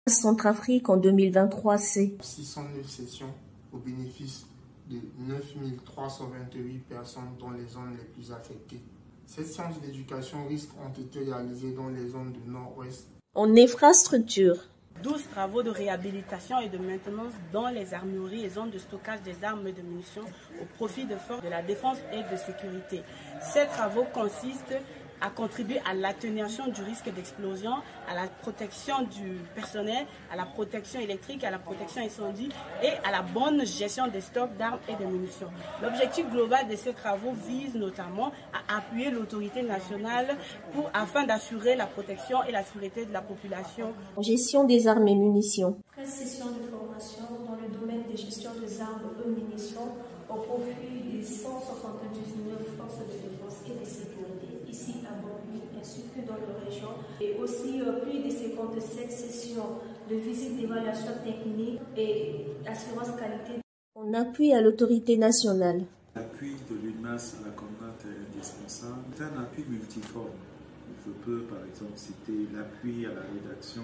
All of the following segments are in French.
Centrafrique en 2023, c'est 609 sessions au bénéfice de 9 328 personnes dans les zones les plus affectées. Ces séances d'éducation risques ont été réalisées dans les zones du nord-ouest. En infrastructure, 12 travaux de réhabilitation et de maintenance dans les armureries et zones de stockage des armes et de munitions au profit de forces de la défense et de sécurité. Ces travaux consistent à contribuer à l'atténuation du risque d'explosion, à la protection du personnel, à la protection électrique, à la protection incendie et à la bonne gestion des stocks d'armes et de munitions. L'objectif global de ces travaux vise notamment à appuyer l'autorité nationale afin d'assurer la protection et la sécurité de la population. En gestion des armes et munitions. 13 sessions de formation dans le domaine de gestion des armes et munitions au profit des 179 forces de défense et de sécurité ici à Bangui ainsi que dans la région, et aussi plus de 57 sessions de visite d'évaluation technique et assurance qualité. En appui à l'autorité nationale. L'appui de l'UNMAS à la commandante est indispensable. C'est un appui multiforme. Je peux par exemple citer l'appui à la rédaction,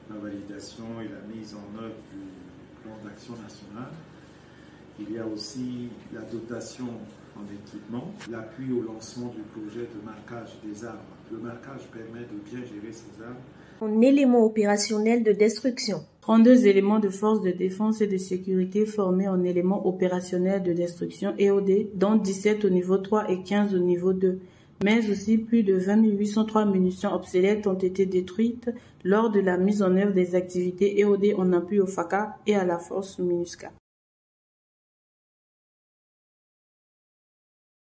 la validation et la mise en œuvre du plan d'action national. Il y a aussi la dotation en équipement, l'appui au lancement du projet de marquage des armes. Le marquage permet de bien gérer ces armes. En éléments opérationnels de destruction. 32 éléments de forces de défense et de sécurité formés en éléments opérationnels de destruction EOD, dont 17 au niveau 3 et 15 au niveau 2. Mais aussi plus de 20 803 munitions obsolètes ont été détruites lors de la mise en œuvre des activités EOD en appui au FACA et à la force MINUSCA.